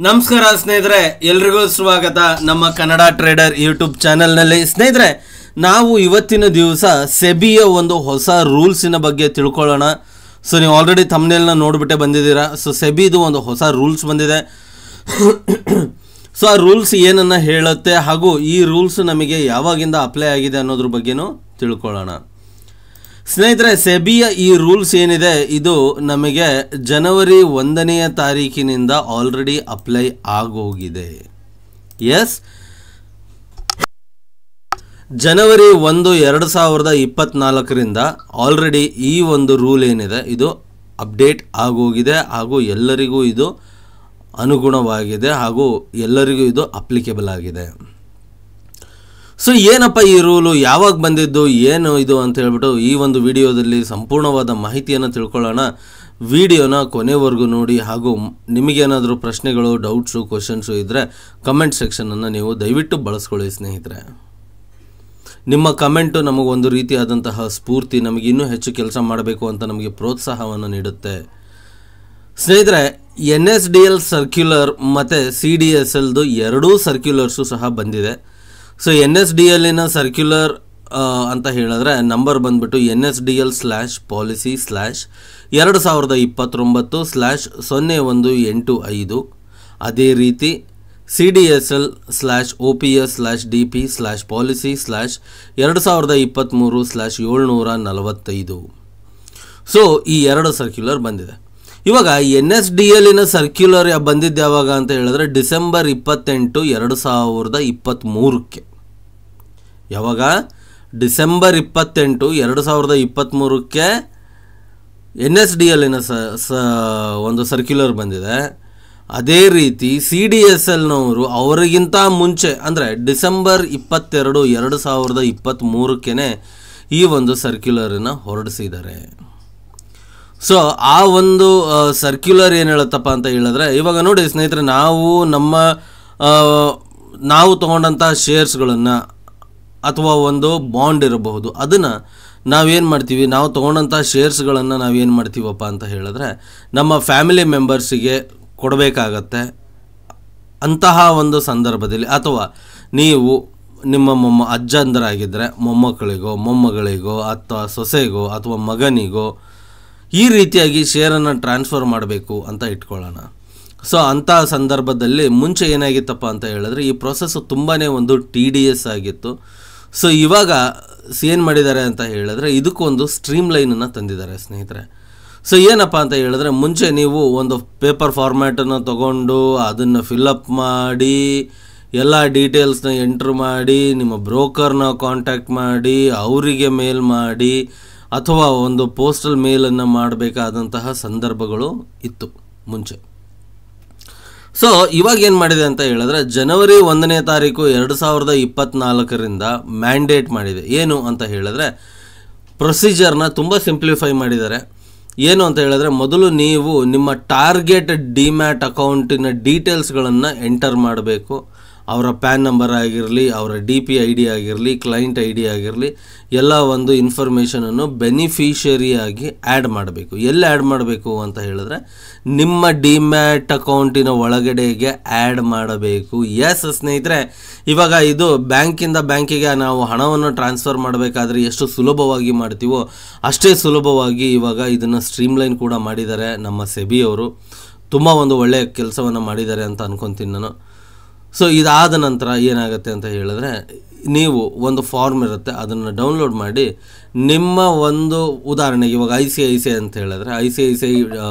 ನಮಸ್ಕಾರ ಸ್ನೇಹಿತರೆ, ಎಲ್ರಿಗೂ ಸ್ವಾಗತ ನಮ್ಮ ಕನ್ನಡ ಟ್ರೇಡರ್ ಯೂಟ್ಯೂಬ್ ಚಾನೆಲ್ನಲ್ಲಿ. ಸ್ನೇಹಿತರೆ, ನಾವು ಇವತ್ತಿನ ದಿವಸ ಸೆಬಿಯ ಒಂದು ಹೊಸ ರೂಲ್ಸಿನ ಬಗ್ಗೆ ತಿಳ್ಕೊಳ್ಳೋಣ. ಸೊ ನೀವು ಆಲ್ರೆಡಿ ಥಂಬ್ನೇಲ್ನ ನೋಡಿಬಿಟ್ಟೆ ಬಂದಿದ್ದೀರಾ. ಸೊ ಸೆಬಿದು ಒಂದು ಹೊಸ ರೂಲ್ಸ್ ಬಂದಿದೆ. ಸೊ ಆ ರೂಲ್ಸ್ ಏನನ್ನ ಹೇಳುತ್ತೆ ಹಾಗೂ ಈ ರೂಲ್ಸ್ ನಮಗೆ ಯಾವಾಗಿಂದ ಅಪ್ಲೈ ಆಗಿದೆ ಅನ್ನೋದ್ರ ಬಗ್ಗೆನೂ ತಿಳ್ಕೊಳ್ಳೋಣ. ಸ್ನೇಹಿತರೆ, ಸೆಬಿಯ ಈ ರೂಲ್ಸ್ ಏನಿದೆ ಇದು ನಮಗೆ ಜನವರಿ 1ನೇ ತಾರೀಕಿನಿಂದ ಆಲ್ರೆಡಿ ಅಪ್ಲೈ ಆಗೋಗಿದೆ. ಎಸ್, ಜನವರಿ 1, 2024ರಿಂದ ಆಲ್ರೆಡಿ ಈ ಒಂದು ರೂಲ್ ಏನಿದೆ ಇದು ಅಪ್ಡೇಟ್ ಆಗೋಗಿದೆ ಹಾಗೂ ಎಲ್ಲರಿಗೂ ಇದು ಅನುಗುಣವಾಗಿದೆ ಹಾಗೂ ಎಲ್ಲರಿಗೂ ಇದು ಅಪ್ಲಿಕೇಬಲ್ ಆಗಿದೆ. ಸೊ ಏನಪ್ಪ ಈ ರೂಲು, ಯಾವಾಗ ಬಂದಿದ್ದು, ಏನು ಇದು ಅಂತ ಹೇಳ್ಬಿಟ್ಟು ಈ ಒಂದು ವಿಡಿಯೋದಲ್ಲಿ ಸಂಪೂರ್ಣವಾದ ಮಾಹಿತಿಯನ್ನು ತಿಳ್ಕೊಳ್ಳೋಣ. ವಿಡಿಯೋನ ಕೊನೆವರೆಗೂ ನೋಡಿ ಹಾಗೂ ನಿಮಗೇನಾದರೂ ಪ್ರಶ್ನೆಗಳು, ಡೌಟ್ಸು, ಕ್ವಶನ್ಸು ಇದ್ದರೆ ಕಮೆಂಟ್ ಸೆಕ್ಷನನ್ನು ನೀವು ದಯವಿಟ್ಟು ಬಳಸ್ಕೊಳ್ಳಿ ಸ್ನೇಹಿತರೆ. ನಿಮ್ಮ ಕಮೆಂಟು ನಮಗೊಂದು ರೀತಿಯಾದಂತಹ ಸ್ಫೂರ್ತಿ, ನಮಗೆ ಇನ್ನೂ ಹೆಚ್ಚು ಕೆಲಸ ಮಾಡಬೇಕು ಅಂತ ನಮಗೆ ಪ್ರೋತ್ಸಾಹವನ್ನು ನೀಡುತ್ತೆ. ಸ್ನೇಹಿತರೆ, NSDL ಸರ್ಕ್ಯುಲರ್ ಮತ್ತು CDSLದು ಎರಡೂ ಸರ್ಕ್ಯುಲರ್ಸು ಸಹ ಬಂದಿದೆ. ಸೊ NSDLನ ಸರ್ಕ್ಯುಲರ್ ಅಂತ ಹೇಳಿದ್ರೆ ನಂಬರ್ ಬಂದ್ಬಿಟ್ಟು NSDL/policy/2029/0185. ಅದೇ ರೀತಿ CDSL/OPS/DP/policy/2023/745. ಸೊ ಈ ಎರಡು ಸರ್ಕ್ಯುಲರ್ ಬಂದಿದೆ. ಇವಾಗ NSDLನ ಸರ್ಕ್ಯುಲರ್ ಬಂದಿದ್ದು ಯಾವಾಗ ಅಂತ ಹೇಳಿದ್ರೆ ಡಿಸೆಂಬರ್ 28, 2023ಕ್ಕೆ. ಯಾವಾಗ? ಡಿಸೆಂಬರ್ 28, 2023ಕ್ಕೆ NSDLನ ಒಂದು ಸರ್ಕ್ಯುಲರ್ ಬಂದಿದೆ. ಅದೇ ರೀತಿ CDSLನವರು ಅವರಿಗಿಂತ ಮುಂಚೆ ಅಂದರೆ ಡಿಸೆಂಬರ್ 22, 2023ಕ್ಕೆ ಈ ಒಂದು ಸರ್ಕ್ಯುಲರನ್ನು ಹೊರಡಿಸಿದ್ದಾರೆ. ಸೊ ಆ ಒಂದು ಸರ್ಕ್ಯುಲರ್ ಏನು ಹೇಳುತ್ತಪ್ಪ ಅಂತ ಹೇಳಿದ್ರೆ, ಇವಾಗ ನೋಡಿ ಸ್ನೇಹಿತರೆ, ನಾವು ತೊಗೊಂಡಂಥ ಶೇರ್ಸ್ಗಳನ್ನು ಅಥವಾ ಒಂದು ಬಾಂಡ್ ಇರಬಹುದು, ಅದನ್ನು ನಾವೇನು ಮಾಡ್ತೀವಿ, ನಾವು ತೊಗೊಂಡಂಥ ಶೇರ್ಸ್ಗಳನ್ನು ನಾವೇನು ಮಾಡ್ತೀವಪ್ಪ ಅಂತ ಹೇಳಿದ್ರೆ ನಮ್ಮ ಫ್ಯಾಮಿಲಿ ಮೆಂಬರ್ಸಿಗೆ ಕೊಡಬೇಕಾಗತ್ತೆ. ಅಂತಹ ಒಂದು ಸಂದರ್ಭದಲ್ಲಿ ಅಥವಾ ನೀವು ನಿಮ್ಮ ಅಜ್ಜಂದರಾಗಿದ್ದರೆ ಮೊಮ್ಮಕ್ಕಳಿಗೋ ಮೊಮ್ಮಗಳಿಗೋ ಅಥವಾ ಸೊಸೆಗೋ ಅಥವಾ ಮಗನಿಗೋ ಈ ರೀತಿಯಾಗಿ ಶೇರನ್ನು ಟ್ರಾನ್ಸ್ಫರ್ ಮಾಡಬೇಕು ಅಂತ ಇಟ್ಕೊಳ್ಳೋಣ. ಸೊ ಅಂಥ ಸಂದರ್ಭದಲ್ಲಿ ಮುಂಚೆ ಏನಾಗಿತ್ತಪ್ಪ ಅಂತ ಹೇಳಿದ್ರೆ ಈ ಪ್ರೊಸೆಸ್ಸು ತುಂಬಾ ಒಂದು TDS ಆಗಿತ್ತು. ಸೊ ಇವಾಗ ಏನು ಮಾಡಿದ್ದಾರೆ ಅಂತ ಹೇಳಿದ್ರೆ ಇದಕ್ಕೊಂದು ಸ್ಟ್ರೀಮ್ ಲೈನನ್ನು ತಂದಿದ್ದಾರೆ ಸ್ನೇಹಿತರೆ. ಸೊ ಏನಪ್ಪ ಅಂತ ಹೇಳಿದ್ರೆ ಮುಂಚೆ ನೀವು ಒಂದು ಪೇಪರ್ ಫಾರ್ಮ್ಯಾಟನ್ನು ತೊಗೊಂಡು ಅದನ್ನು ಫಿಲ್ಲಪ್ ಮಾಡಿ ಎಲ್ಲ ಡೀಟೇಲ್ಸ್ನ ಎಂಟ್ರ್ ಮಾಡಿ ನಿಮ್ಮ ಬ್ರೋಕರ್ನ ಕಾಂಟ್ಯಾಕ್ಟ್ ಮಾಡಿ ಅವರಿಗೆ ಮೇಲ್ ಮಾಡಿ ಅಥವಾ ಒಂದು ಪೋಸ್ಟಲ್ ಮೇಲನ್ನು ಮಾಡಬೇಕಾದಂತಹ ಸಂದರ್ಭಗಳು ಇತ್ತು ಮುಂಚೆ. ಸೊ ಇವಾಗ ಏನು ಮಾಡಿದೆ ಅಂತ ಹೇಳಿದ್ರೆ ಜನವರಿ 1ನೇ ತಾರೀಕು 2024ರಿಂದ ಮ್ಯಾಂಡೇಟ್ ಮಾಡಿದೆ. ಏನು ಅಂತ ಹೇಳಿದ್ರೆ ಪ್ರೊಸೀಜರ್ನ ತುಂಬ ಸಿಂಪ್ಲಿಫೈ ಮಾಡಿದ್ದಾರೆ. ಏನು ಅಂತ ಹೇಳಿದ್ರೆ ಮೊದಲು ನೀವು ನಿಮ್ಮ ಟಾರ್ಗೆಟ್ ಡಿಮ್ಯಾಟ್ ಅಕೌಂಟಿನ ಡೀಟೇಲ್ಸ್ಗಳನ್ನು ಎಂಟರ್ ಮಾಡಬೇಕು. ಅವರ ಪ್ಯಾನ್ ನಂಬರ್ ಆಗಿರಲಿ, ಅವರ DP ID ಆಗಿರಲಿ, ಕ್ಲೈಂಟ್ ID ಆಗಿರಲಿ, ಎಲ್ಲ ಒಂದು ಇನ್ಫಾರ್ಮೇಷನನ್ನು ಬೆನಿಫಿಷರಿಯಾಗಿ ಆ್ಯಡ್ ಮಾಡಬೇಕು. ಎಲ್ಲಿ ಆ್ಯಡ್ ಮಾಡಬೇಕು ಅಂತ ಹೇಳಿದ್ರೆ ನಿಮ್ಮ ಡಿಮ್ಯಾಟ್ ಅಕೌಂಟಿನ ಒಳಗಡೆಗೆ ಆ್ಯಡ್ ಮಾಡಬೇಕು. ಎಸ್ ಸ್ನೇಹಿತರೆ, ಇವಾಗ ಇದು ಬ್ಯಾಂಕಿಂದ ಬ್ಯಾಂಕಿಗೆ ನಾವು ಹಣವನ್ನು ಟ್ರಾನ್ಸ್ಫರ್ ಮಾಡಬೇಕಾದ್ರೆ ಎಷ್ಟು ಸುಲಭವಾಗಿ ಮಾಡ್ತೀವೋ ಅಷ್ಟೇ ಸುಲಭವಾಗಿ ಇವಾಗ ಇದನ್ನು ಸ್ಟ್ರೀಮ್ಲೈನ್ ಕೂಡ ಮಾಡಿದ್ದಾರೆ ನಮ್ಮ ಸೆಬಿಯವರು. ತುಂಬ ಒಂದು ಒಳ್ಳೆಯ ಕೆಲಸವನ್ನು ಮಾಡಿದ್ದಾರೆ ಅಂತ ಅನ್ಕೊತೀನಿ ನಾನು. ಸೊ ಇದಾದ ನಂತರ ಏನಾಗುತ್ತೆ ಅಂತ ಹೇಳಿದ್ರೆ ನೀವು ಒಂದು ಫಾರ್ಮ್ ಇರುತ್ತೆ, ಅದನ್ನು ಡೌನ್ಲೋಡ್ ಮಾಡಿ ನಿಮ್ಮ ಒಂದು ಉದಾಹರಣೆಗೆ ಇವಾಗ ICICI ಅಂತ ಹೇಳಿದ್ರೆ ICICI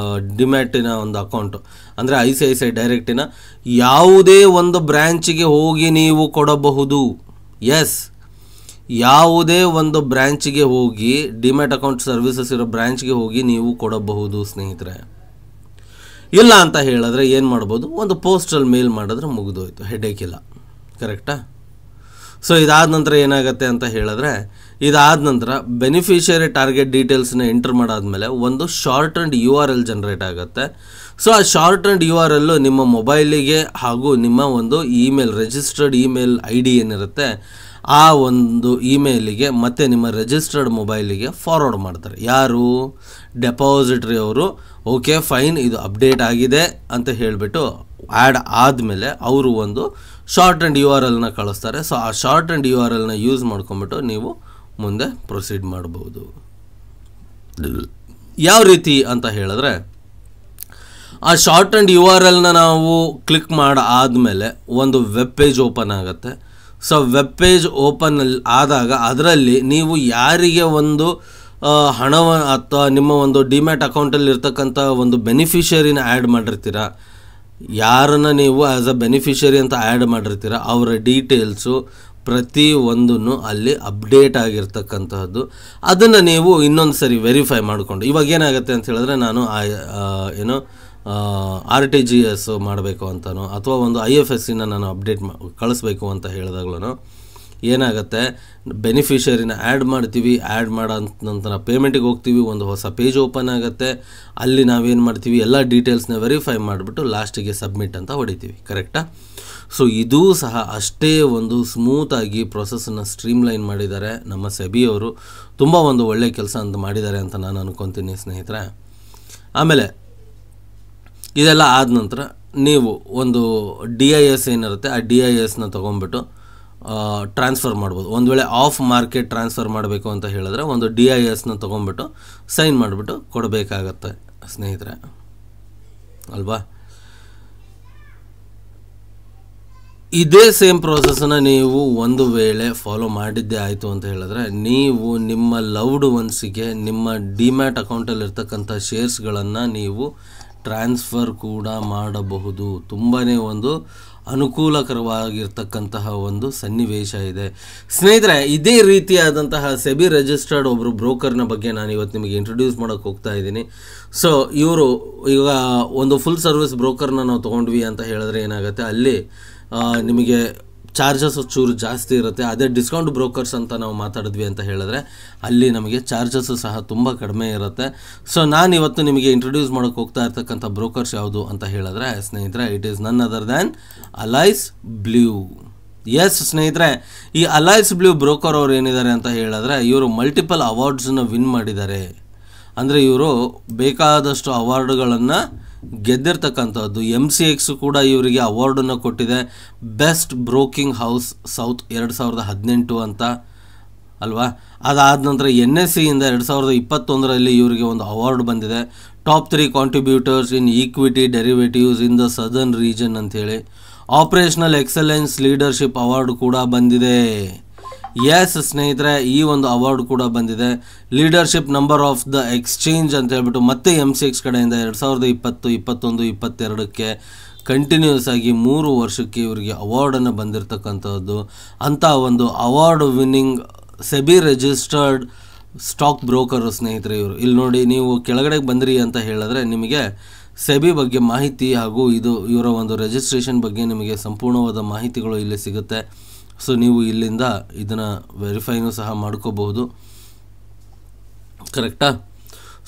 ಡಿಮ್ಯಾಟಿನ ಒಂದು ಅಕೌಂಟು ಅಂದರೆ ICICI ಡೈರೆಕ್ಟಿನ ಯಾವುದೇ ಒಂದು ಬ್ರ್ಯಾಂಚಿಗೆ ಹೋಗಿ ನೀವು ಕೊಡಬಹುದು. ಎಸ್, ಯಾವುದೇ ಒಂದು ಬ್ರ್ಯಾಂಚಿಗೆ ಹೋಗಿ ಡಿಮ್ಯಾಟ್ ಅಕೌಂಟ್ ಸರ್ವಿಸಸ್ ಇರೋ ಬ್ರ್ಯಾಂಚ್ಗೆ ಹೋಗಿ ನೀವು ಕೊಡಬಹುದು ಸ್ನೇಹಿತರೆ. ಇಲ್ಲ ಅಂತ ಹೇಳಿದ್ರೆ ಏನು ಮಾಡ್ಬೋದು, ಒಂದು ಪೋಸ್ಟಲ್ ಮೇಲ್ ಮಾಡಿದ್ರೆ ಮುಗಿದೋಯ್ತು, ಹೆಡೇಕ್ ಇಲ್ಲ. ಕರೆಕ್ಟಾ? ಸೊ ಇದಾದ ನಂತರ ಏನಾಗುತ್ತೆ ಅಂತ ಹೇಳಿದ್ರೆ ಇದಾದ ನಂತರ ಬೆನಿಫಿಷಿಯರಿ ಟಾರ್ಗೆಟ್ ಡೀಟೇಲ್ಸ್ನ ಎಂಟರ್ ಮಾಡಾದ್ಮೇಲೆ ಒಂದು ಶಾರ್ಟ್ ಆ್ಯಂಡ್ URL ಜನರೇಟ್ ಆಗುತ್ತೆ. ಸೊ ಆ ಶಾರ್ಟ್ ಆ್ಯಂಡ್ URL ನಿಮ್ಮ ಮೊಬೈಲಿಗೆ ಹಾಗೂ ನಿಮ್ಮ ಒಂದು ಇಮೇಲ್ ರಿಜಿಸ್ಟರ್ಡ್ ಇಮೇಲ್ ID ಏನಿರುತ್ತೆ ಆ ಒಂದು ಇಮೇಲಿಗೆ ಮತ್ತು ನಿಮ್ಮ ರಿಜಿಸ್ಟರ್ಡ್ ಮೊಬೈಲಿಗೆ ಫಾರ್ವರ್ಡ್ ಮಾಡ್ತಾರೆ. ಯಾರು? ಡೆಪಾಸಿಟ್ರಿ ಅವರು. ಓಕೆ ಫೈನ್, ಇದು ಅಪ್ಡೇಟ್ ಆಗಿದೆ ಅಂತ ಹೇಳಿಬಿಟ್ಟು ಆ್ಯಡ್ ಆದಮೇಲೆ ಅವರು ಒಂದು ಶಾರ್ಟ್ ಆ್ಯಂಡ್ URLನ ಕಳಿಸ್ತಾರೆ. ಸೊ ಆ ಶಾರ್ಟ್ ಆ್ಯಂಡ್ URLನ ಯೂಸ್ ಮಾಡ್ಕೊಂಬಿಟ್ಟು ನೀವು ಮುಂದೆ ಪ್ರೊಸೀಡ್ ಮಾಡ್ಬೋದು. ಯಾವ ರೀತಿ ಅಂತ ಹೇಳಿದ್ರೆ, ಆ ಶಾರ್ಟ್ ಆ್ಯಂಡ್ URLನ ನಾವು ಕ್ಲಿಕ್ ಆದಮೇಲೆ ಒಂದು ವೆಬ್ ಪೇಜ್ ಓಪನ್ ಆಗುತ್ತೆ. ಸೊ ವೆಬ್ ಪೇಜ್ ಓಪನ್ ಆದಾಗ ಅದರಲ್ಲಿ ನೀವು ಯಾರಿಗೆ ಒಂದು ಹಣವ ಅಥವಾ ನಿಮ್ಮ ಒಂದು ಡಿಮ್ಯಾಟ್ ಅಕೌಂಟಲ್ಲಿ ಇರ್ತಕ್ಕಂಥ ಒಂದು ಬೆನಿಫಿಷರಿನ ಆ್ಯಡ್ ಮಾಡಿರ್ತೀರ, ಯಾರನ್ನು ನೀವು ಆ್ಯಸ್ ಅ ಬೆನಿಫಿಷರಿ ಅಂತ ಆ್ಯಡ್ ಮಾಡಿರ್ತೀರ ಅವರ ಡೀಟೇಲ್ಸು ಪ್ರತಿ ಒಂದನ್ನು ಅಲ್ಲಿ ಅಪ್ಡೇಟ್ ಆಗಿರ್ತಕ್ಕಂತಹದ್ದು. ಅದನ್ನು ನೀವು ಇನ್ನೊಂದು ಸರಿ ವೆರಿಫೈ ಮಾಡಿಕೊಂಡು, ಇವಾಗ ಏನಾಗುತ್ತೆ ಅಂತ ಹೇಳಿದ್ರೆ, ನಾನು ಏನು RTGS ಮಾಡಬೇಕು ಅಂತನೋ ಅಥವಾ ಒಂದು IFSCನ ನಾನು ಅಪ್ಡೇಟ್ ಕಳಿಸ್ಬೇಕು ಅಂತ ಹೇಳಿದಾಗ್ಲೂ ಏನಾಗುತ್ತೆ, ಬೆನಿಫಿಷರಿನ ಆ್ಯಡ್ ಮಾಡ್ತೀವಿ, ಆ್ಯಡ್ ಮಾಡೋ ನಂತರ ಪೇಮೆಂಟಿಗೆ ಹೋಗ್ತೀವಿ, ಒಂದು ಹೊಸ ಪೇಜ್ ಓಪನ್ ಆಗುತ್ತೆ. ಅಲ್ಲಿ ನಾವೇನು ಮಾಡ್ತೀವಿ, ಎಲ್ಲ ಡೀಟೇಲ್ಸ್ನ ವೆರಿಫೈ ಮಾಡಿಬಿಟ್ಟು ಲಾಸ್ಟಿಗೆ ಸಬ್ಮಿಟ್ ಅಂತ ಹೊಡಿತೀವಿ. ಕರೆಕ್ಟಾ? ಸೊ ಇದೂ ಸಹ ಅಷ್ಟೇ ಒಂದು ಸ್ಮೂತಾಗಿ ಪ್ರೊಸೆಸನ್ನು ಸ್ಟ್ರೀಮ್ಲೈನ್ ಮಾಡಿದ್ದಾರೆ ನಮ್ಮ ಸೆಬಿಯವರು. ತುಂಬ ಒಂದು ಒಳ್ಳೆಯ ಕೆಲಸ ಅಂತ ಮಾಡಿದ್ದಾರೆ ಅಂತ ನಾನು ಅನ್ಕೊತೀನಿ ಸ್ನೇಹಿತರೆ. ಆಮೇಲೆ ಇದೆಲ್ಲ ಆದ ನಂತರ ನೀವು ಒಂದು DIS ಏನಿರುತ್ತೆ ಆ DISನ ತೊಗೊಂಡ್ಬಿಟ್ಟು ಟ್ರಾನ್ಸ್ಫರ್ ಮಾಡ್ಬೋದು. ಒಂದು ವೇಳೆ ಆಫ್ ಮಾರ್ಕೆಟ್ ಟ್ರಾನ್ಸ್ಫರ್ ಮಾಡಬೇಕು ಅಂತ ಹೇಳಿದ್ರೆ ಒಂದು DISನ ತೊಗೊಂಡ್ಬಿಟ್ಟು ಸೈನ್ ಮಾಡಿಬಿಟ್ಟು ಕೊಡಬೇಕಾಗತ್ತೆ ಸ್ನೇಹಿತರೆ, ಅಲ್ವಾ? ಇದೇ ಸೇಮ್ ಪ್ರೋಸೆಸನ್ನು ನೀವು ಒಂದು ವೇಳೆ ಫಾಲೋ ಮಾಡಿದ್ದೇ ಆಯಿತು ಅಂತ ಹೇಳಿದ್ರೆ, ನೀವು ನಿಮ್ಮ ಲವ್ಡ್ ಒನ್ಸಿಗೆ ನಿಮ್ಮ ಡಿಮ್ಯಾಟ್ ಅಕೌಂಟಲ್ಲಿ ಇರ್ತಕ್ಕಂಥ ಶೇರ್ಸ್ಗಳನ್ನು ನೀವು ಟ್ರಾನ್ಸ್ಫರ್ ಕೂಡ ಮಾಡಬಹುದು. ತುಂಬಾ ಒಂದು ಅನುಕೂಲಕರವಾಗಿರ್ತಕ್ಕಂತಹ ಒಂದು ಸನ್ನಿವೇಶ ಇದೆ ಸ್ನೇಹಿತರೆ. ಇದೇ ರೀತಿಯಾದಂತಹ ಸೆಬಿ ರಿಜಿಸ್ಟರ್ಡ್ ಒಬ್ಬರು ಬ್ರೋಕರ್ನ ಬಗ್ಗೆ ನಾನು ಇವತ್ತು ನಿಮಗೆ ಇಂಟ್ರೊಡ್ಯೂಸ್ ಮಾಡೋಕ್ಕೆ ಹೋಗ್ತಾ ಇದ್ದೀನಿ. ಸೊ ಇವರು ಈಗ ಒಂದು ಫುಲ್ ಸರ್ವಿಸ್ ಬ್ರೋಕರ್ನ ನಾವು ತೊಗೊಂಡ್ವಿ ಅಂತ ಹೇಳಿದ್ರೆ ಏನಾಗುತ್ತೆ, ಅಲ್ಲಿ ನಿಮಗೆ ಚಾರ್ಜಸ್ ಚೂರು ಜಾಸ್ತಿ ಇರುತ್ತೆ. ಅದೇ ಡಿಸ್ಕೌಂಟ್ ಬ್ರೋಕರ್ಸ್ ಅಂತ ನಾವು ಮಾತಾಡಿದ್ವಿ ಅಂತ ಹೇಳಿದ್ರೆ ಅಲ್ಲಿ ನಮಗೆ ಚಾರ್ಜಸ್ಸು ಸಹ ತುಂಬ ಕಡಿಮೆ ಇರುತ್ತೆ. ಸೊ ನಾನು ಇವತ್ತು ನಿಮಗೆ ಇಂಟ್ರೊಡ್ಯೂಸ್ ಮಾಡೋಕ್ಕೆ ಹೋಗ್ತಾ ಇರ್ತಕ್ಕಂಥ ಬ್ರೋಕರ್ಸ್ ಯಾವುದು ಅಂತ ಹೇಳಿದ್ರೆ ಸ್ನೇಹಿತರೆ, it is none other than Alice blue. Yes ಸ್ನೇಹಿತರೆ, ಈ ಅಲೈಸ್ ಬ್ಲೂ ಬ್ರೋಕರ್ ಅವ್ರು ಏನಿದ್ದಾರೆ ಅಂತ ಹೇಳಿದ್ರೆ, ಇವರು ಮಲ್ಟಿಪಲ್ ಅವಾರ್ಡ್ಸನ್ನು ವಿನ್ ಮಾಡಿದ್ದಾರೆ. ಅಂದರೆ ಇವರು ಬೇಕಾದಷ್ಟು ಅವಾರ್ಡ್ಗಳನ್ನು ಗೆದ್ದಿರ್ತಕ್ಕಂಥದ್ದು. MCX ಕೂಡ ಇವರಿಗೆ ಅವಾರ್ಡನ್ನು ಕೊಟ್ಟಿದೆ, ಬೆಸ್ಟ್ ಬ್ರೋಕಿಂಗ್ ಹೌಸ್ ಸೌತ್ 2018 ಅಂತ, ಅಲ್ವಾ? ಅದಾದ ನಂತರ NSEಯಿಂದ 2021ರಲ್ಲಿ ಇವರಿಗೆ ಒಂದು ಅವಾರ್ಡ್ ಬಂದಿದೆ, top 3 contributors in equity derivatives in the southern region ಅಂಥೇಳಿ. ಆಪರೇಷನಲ್ ಎಕ್ಸಲೆನ್ಸ್ ಲೀಡರ್ಶಿಪ್ ಅವಾರ್ಡ್ ಕೂಡ ಬಂದಿದೆ. ಎಸ್ ಸ್ನೇಹಿತರೆ, ಈ ಒಂದು ಅವಾರ್ಡ್ ಕೂಡ ಬಂದಿದೆ. Leadership number of the exchange ಅಂತ ಹೇಳ್ಬಿಟ್ಟು ಮತ್ತೆ MCX ಕಡೆಯಿಂದ 2020, 21, 22ಕ್ಕೆ ಕಂಟಿನ್ಯೂಸ್ ಆಗಿ 3 ವರ್ಷಕ್ಕೆ ಇವರಿಗೆ ಅವಾರ್ಡನ್ನು ಬಂದಿರತಕ್ಕಂಥದ್ದು. ಅಂಥ ಒಂದು award winning SEBI registered stock broker ಸ್ನೇಹಿತರೆ ಇವರು. ಇಲ್ಲಿ ನೋಡಿ, ನೀವು ಕೆಳಗಡೆಗೆ ಬಂದ್ರಿ ಅಂತ ಹೇಳಿದ್ರೆ ನಿಮಗೆ ಸೆಬಿ ಬಗ್ಗೆ ಮಾಹಿತಿ ಹಾಗೂ ಇವರ ಒಂದು ರಿಜಿಸ್ಟ್ರೇಷನ್ ಬಗ್ಗೆ ನಿಮಗೆ ಸಂಪೂರ್ಣವಾದ ಮಾಹಿತಿಗಳು ಇಲ್ಲಿ ಸಿಗುತ್ತೆ. ಸೊ ನೀವು ಇಲ್ಲಿಂದ ಇದನ್ನು ವೆರಿಫೈನೂ ಸಹ ಮಾಡ್ಕೋಬಹುದು. ಕರೆಕ್ಟಾ?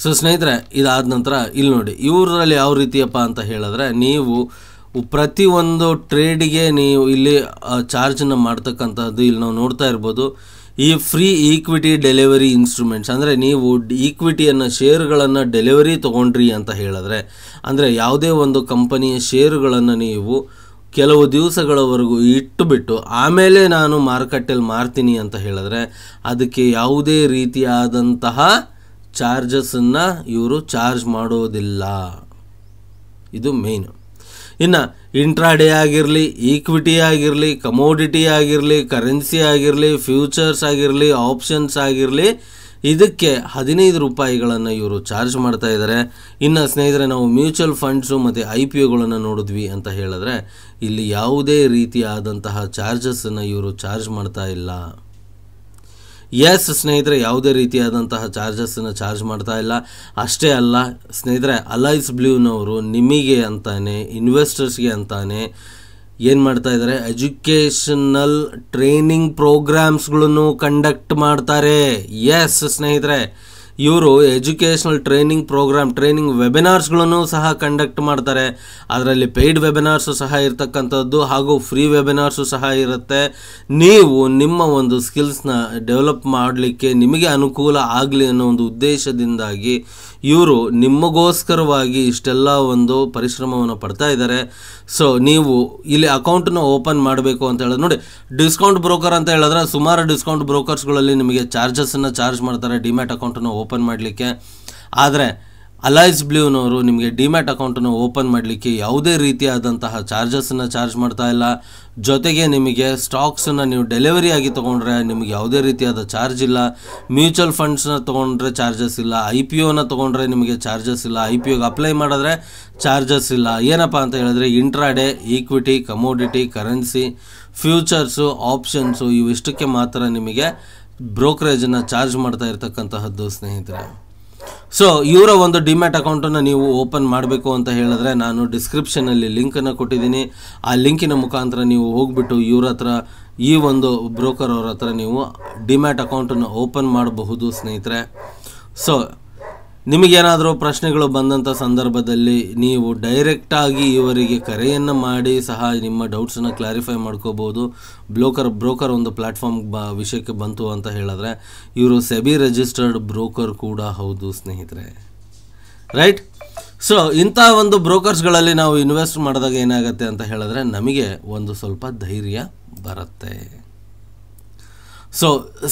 ಸೊ ಸ್ನೇಹಿತರೆ, ಇದಾದ ನಂತರ ಇಲ್ಲಿ ನೋಡಿ, ಇವರಲ್ಲಿ ಯಾವ ರೀತಿಯಪ್ಪ ಅಂತ ಹೇಳಿದ್ರೆ, ನೀವು ಪ್ರತಿಯೊಂದು ಟ್ರೇಡಿಗೆ ನೀವು ಇಲ್ಲಿ ಚಾರ್ಜನ್ನು ಮಾಡ್ತಕ್ಕಂಥದ್ದು ಇಲ್ಲಿ ನಾವು ನೋಡ್ತಾ ಇರ್ಬೋದು. ಈ ಫ್ರೀ ಈಕ್ವಿಟಿ ಡೆಲಿವರಿ ಇನ್ಸ್ಟ್ರೂಮೆಂಟ್ಸ್, ಅಂದರೆ ನೀವು ಈಕ್ವಿಟಿಯನ್ನು ಶೇರುಗಳನ್ನು ಡೆಲಿವರಿ ತೊಗೊಂಡ್ರಿ ಅಂತ ಹೇಳಿದ್ರೆ, ಅಂದರೆ ಯಾವುದೇ ಒಂದು ಕಂಪನಿಯ ಶೇರುಗಳನ್ನು ನೀವು ಕೆಲವು ದಿವಸಗಳವರೆಗೂ ಇಟ್ಟುಬಿಟ್ಟು ಆಮೇಲೆ ನಾನು ಮಾರುಕಟ್ಟೆಯಲ್ಲಿ ಮಾರ್ತೀನಿ ಅಂತ ಹೇಳಿದ್ರೆ ಅದಕ್ಕೆ ಯಾವುದೇ ರೀತಿಯಾದಂತಹ ಚಾರ್ಜಸನ್ನು ಇವರು ಚಾರ್ಜ್ ಮಾಡೋದಿಲ್ಲ. ಇದು ಮೇಯ್ನು. ಇನ್ನು ಇಂಟ್ರಾಡೇ ಆಗಿರಲಿ, ಈಕ್ವಿಟಿ ಆಗಿರಲಿ, ಕಮೋಡಿಟಿ ಆಗಿರಲಿ, ಕರೆನ್ಸಿ ಆಗಿರಲಿ, ಫ್ಯೂಚರ್ಸ್ ಆಗಿರಲಿ, ಆಪ್ಷನ್ಸ್ ಆಗಿರಲಿ, ಇದಕ್ಕೆ 15 ರೂಪಾಯಿಗಳನ್ನು ಇವರು ಚಾರ್ಜ್ ಮಾಡ್ತಾ ಇದ್ದಾರೆ. ಇನ್ನು ಸ್ನೇಹಿತರೆ, ನಾವು ಮ್ಯೂಚುವಲ್ ಫಂಡ್ಸು ಮತ್ತು IPOಗಳನ್ನು ನೋಡಿದ್ವಿ ಅಂತ ಹೇಳಿದ್ರೆ ಇಲ್ಲಿ ಯಾವುದೇ ರೀತಿಯಾದಂತಹ ಚಾರ್ಜಸ್ಸನ್ನು ಇವರು ಚಾರ್ಜ್ ಮಾಡ್ತಾ ಇಲ್ಲ. ಎಸ್ ಸ್ನೇಹಿತರೆ, ಯಾವುದೇ ರೀತಿಯಾದಂತಹ ಚಾರ್ಜಸ್ಸನ್ನು ಚಾರ್ಜ್ ಮಾಡ್ತಾ ಇಲ್ಲ. ಅಷ್ಟೇ ಅಲ್ಲ ಸ್ನೇಹಿತರೆ, ಅಲೈಸ್ ಬ್ಲೂನವರು ನಿಮಗೆ ಅಂತಾನೆ, ಇನ್ವೆಸ್ಟರ್ಸ್ಗೆ ಅಂತಾನೆ ಏನು ಮಾಡ್ತಾ ಇದ್ದಾರೆ, ಎಜುಕೇಷನಲ್ ಟ್ರೈನಿಂಗ್ ಪ್ರೋಗ್ರಾಮ್ಸ್ಗಳನ್ನು ಕಂಡಕ್ಟ್ ಮಾಡ್ತಾರೆ. ಎಸ್ ಸ್ನೇಹಿತರೆ, ಇವರು ಎಜುಕೇಷನಲ್ ಟ್ರೈನಿಂಗ್ ವೆಬಿನಾರ್ಸ್ಗಳನ್ನು ಸಹ ಕಂಡಕ್ಟ್ ಮಾಡ್ತಾರೆ. ಅದರಲ್ಲಿ ಪೇಯ್ಡ್ ವೆಬಿನಾರ್ಸು ಸಹ ಇರತಕ್ಕಂಥದ್ದು ಹಾಗೂ ಫ್ರೀ ವೆಬಿನಾರ್ಸು ಸಹ ಇರುತ್ತೆ. ನೀವು ನಿಮ್ಮ ಒಂದು ಸ್ಕಿಲ್ಸ್ನ ಡೆವಲಪ್ ಮಾಡಲಿಕ್ಕೆ ನಿಮಗೆ ಅನುಕೂಲ ಆಗಲಿ ಅನ್ನೋ ಒಂದು ಉದ್ದೇಶದಿಂದಾಗಿ ಇವರು ನಿಮಗೋಸ್ಕರವಾಗಿ ಇಷ್ಟೆಲ್ಲ ಒಂದು ಪರಿಶ್ರಮವನ್ನು ಪಡ್ತಾ ಇದ್ದಾರೆ. ಸೊ ನೀವು ಇಲ್ಲಿ ಅಕೌಂಟನ್ನು ಓಪನ್ ಮಾಡಬೇಕು ಅಂತ ಹೇಳಿದ್ರೆ ನೋಡಿ, ಡಿಸ್ಕೌಂಟ್ ಬ್ರೋಕರ್ ಅಂತ ಹೇಳಿದ್ರೆ ಸುಮಾರು ಡಿಸ್ಕೌಂಟ್ ಬ್ರೋಕರ್ಸ್ಗಳಲ್ಲಿ ನಿಮಗೆ ಚಾರ್ಜಸನ್ನು ಚಾರ್ಜ್ ಮಾಡ್ತಾರೆ ಡಿಮ್ಯಾಟ್ ಅಕೌಂಟನ್ನು ಓಪನ್ ಮಾಡಲಿಕ್ಕೆ. ಆದರೆ ಅಲೈಸ್ ಬ್ಲೂನವರು ನಿಮಗೆ ಡಿಮ್ಯಾಟ್ ಅಕೌಂಟನ್ನು ಓಪನ್ ಮಾಡಲಿಕ್ಕೆ ಯಾವುದೇ ರೀತಿಯಾದಂತಹ ಚಾರ್ಜಸನ್ನು ಚಾರ್ಜ್ ಮಾಡ್ತಾ ಇಲ್ಲ. ಜೊತೆಗೆ ನಿಮಗೆ ಸ್ಟಾಕ್ಸನ್ನು ನೀವು ಡೆಲಿವರಿ ಆಗಿ ತೊಗೊಂಡ್ರೆ ನಿಮಗೆ ಯಾವುದೇ ರೀತಿಯಾದ ಚಾರ್ಜ್ ಇಲ್ಲ. ಮ್ಯೂಚುವಲ್ ಫಂಡ್ಸ್ನ ತೊಗೊಂಡ್ರೆ ಚಾರ್ಜಸ್ ಇಲ್ಲ. IPOನ ತೊಗೊಂಡ್ರೆ ನಿಮಗೆ ಚಾರ್ಜಸ್ ಇಲ್ಲ. IPOಗೆ ಅಪ್ಲೈ ಮಾಡಿದ್ರೆ ಚಾರ್ಜಸ್ ಇಲ್ಲ. ಏನಪ್ಪ ಅಂತ ಹೇಳಿದ್ರೆ intraday, equity, commodity, currency, futures, options ಇವಿಷ್ಟಕ್ಕೆ ಮಾತ್ರ ನಿಮಗೆ ಬ್ರೋಕರೇಜನ್ನು ಚಾರ್ಜ್ ಮಾಡ್ತಾ ಇರ್ತಕ್ಕಂತಹದ್ದು ಸ್ನೇಹಿತರೆ. ಸೊ ಇವರ ಒಂದು ಡಿಮ್ಯಾಟ್ ಅಕೌಂಟನ್ನು ನೀವು ಓಪನ್ ಮಾಡಬೇಕು ಅಂತ ಹೇಳಿದ್ರೆ ನಾನು ಡಿಸ್ಕ್ರಿಪ್ಷನಲ್ಲಿ ಲಿಂಕನ್ನು ಕೊಟ್ಟಿದ್ದೀನಿ. ಆ ಲಿಂಕಿನ ಮುಖಾಂತರ ನೀವು ಹೋಗ್ಬಿಟ್ಟು ಇವ್ರ ಹತ್ರ, ಈ ಒಂದು ಬ್ರೋಕರ್ ಅವ್ರ ಹತ್ರ ನೀವು ಡಿಮ್ಯಾಟ್ ಅಕೌಂಟನ್ನು ಓಪನ್ ಮಾಡಬಹುದು ಸ್ನೇಹಿತರೆ. ಸೊ ನಿಮಗೇನಾದರೂ ಪ್ರಶ್ನೆಗಳು ಬಂದಂಥ ಸಂದರ್ಭದಲ್ಲಿ ನೀವು ಡೈರೆಕ್ಟಾಗಿ ಇವರಿಗೆ ಕರೆಯನ್ನು ಮಾಡಿ ಸಹ ನಿಮ್ಮ ಡೌಟ್ಸನ್ನು ಕ್ಲಾರಿಫೈ ಮಾಡ್ಕೋಬೋದು. ಬ್ರೋಕರ್ ಒಂದು ಪ್ಲ್ಯಾಟ್ಫಾರ್ಮ್ ವಿಷಯಕ್ಕೆ ಬಂತು ಅಂತ ಹೇಳಿದ್ರೆ ಇವರು ಸೆಬಿ ರಿಜಿಸ್ಟರ್ಡ್ ಬ್ರೋಕರ್ ಕೂಡ ಹೌದು ಸ್ನೇಹಿತರೆ, ರೈಟ್. ಸೊ ಇಂಥ ಒಂದು ಬ್ರೋಕರ್ಸ್ಗಳಲ್ಲಿ ನಾವು ಇನ್ವೆಸ್ಟ್ ಮಾಡಿದಾಗ ಏನಾಗುತ್ತೆ ಅಂತ ಹೇಳಿದ್ರೆ ನಮಗೆ ಒಂದು ಸ್ವಲ್ಪ ಧೈರ್ಯ ಬರುತ್ತೆ. ಸೊ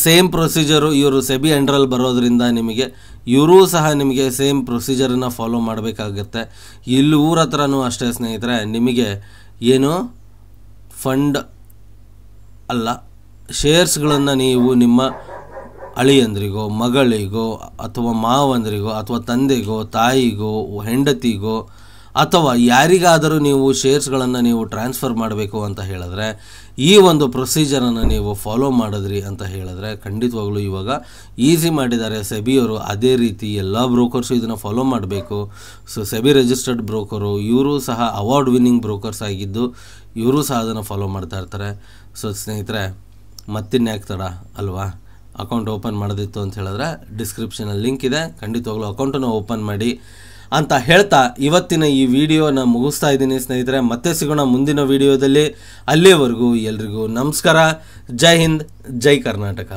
ಸೇಮ್ ಪ್ರೊಸೀಜರು ಇವರು ಸೆಬಿ ಅಂಡರಲ್ಲಿ ಬರೋದ್ರಿಂದ ನಿಮಗೆ ಇವರೂ ಸಹ ನಿಮಗೆ ಸೇಮ್ ಪ್ರೊಸೀಜರನ್ನು ಫಾಲೋ ಮಾಡಬೇಕಾಗತ್ತೆ. ಇಲ್ಲಿ ಊರ ಹತ್ರನೂ ಅಷ್ಟೇ ಸ್ನೇಹಿತರೆ, ನಿಮಗೆ ಏನು ಫಂಡ್ ಅಲ್ಲ, ಶೇರ್ಸ್ಗಳನ್ನು ನೀವು ನಿಮ್ಮ ಅಳಿಯಂದ್ರಿಗೋ, ಮಗಳಿಗೋ, ಅಥವಾ ಮಾವಂದ್ರಿಗೋ, ಅಥವಾ ತಂದೆಗೋ, ತಾಯಿಗೋ, ಹೆಂಡತಿಗೋ, ಅಥವಾ ಯಾರಿಗಾದರೂ ನೀವು ಶೇರ್ಸ್ಗಳನ್ನು ನೀವು ಟ್ರಾನ್ಸ್ಫರ್ ಮಾಡಬೇಕು ಅಂತ ಹೇಳಿದ್ರೆ ಈ ಒಂದು ಪ್ರೊಸೀಜರನ್ನು ನೀವು ಫಾಲೋ ಮಾಡಿದ್ರಿ ಅಂತ ಹೇಳಿದ್ರೆ ಖಂಡಿತವಾಗ್ಲೂ ಇವಾಗ ಈಸಿ ಮಾಡಿದ್ದಾರೆ ಸೆಬಿಯವರು. ಅದೇ ರೀತಿ ಎಲ್ಲ ಬ್ರೋಕರ್ಸು ಇದನ್ನು ಫಾಲೋ ಮಾಡಬೇಕು. ಸೊ ಸೆಬಿ ರಿಜಿಸ್ಟರ್ಡ್ ಬ್ರೋಕರು ಇವರು ಸಹ ಅವಾರ್ಡ್ ವಿನ್ನಿಂಗ್ ಬ್ರೋಕರ್ಸ್ ಆಗಿದ್ದು ಇವರು ಸಹ ಅದನ್ನು ಫಾಲೋ ಮಾಡ್ತಾ ಇರ್ತಾರೆ. ಸೊ ಸ್ನೇಹಿತರೆ, ಮತ್ತಿನ್ಯಾಕೆ ತಡ ಅಲ್ವಾ, ಅಕೌಂಟ್ ಓಪನ್ ಮಾಡೋದಿತ್ತು ಅಂತ ಹೇಳಿದ್ರೆ ಡಿಸ್ಕ್ರಿಪ್ಷನಲ್ಲಿ ಲಿಂಕ್ ಇದೆ, ಖಂಡಿತವಾಗ್ಲೂ ಅಕೌಂಟನ್ನು ಓಪನ್ ಮಾಡಿ ಅಂತ ಹೇಳ್ತಾ ಇವತ್ತಿನ ಈ ವಿಡಿಯೋನ ಮುಗಿಸ್ತಾ ಇದ್ದೀನಿ ಸ್ನೇಹಿತರೆ. ಮತ್ತೆ ಸಿಗೋಣ ಮುಂದಿನ ವಿಡಿಯೋದಲ್ಲಿ. ಅಲ್ಲಿಯವರೆಗೂ ಎಲ್ರಿಗೂ ನಮಸ್ಕಾರ. ಜೈ ಹಿಂದ್, ಜೈ ಕರ್ನಾಟಕ.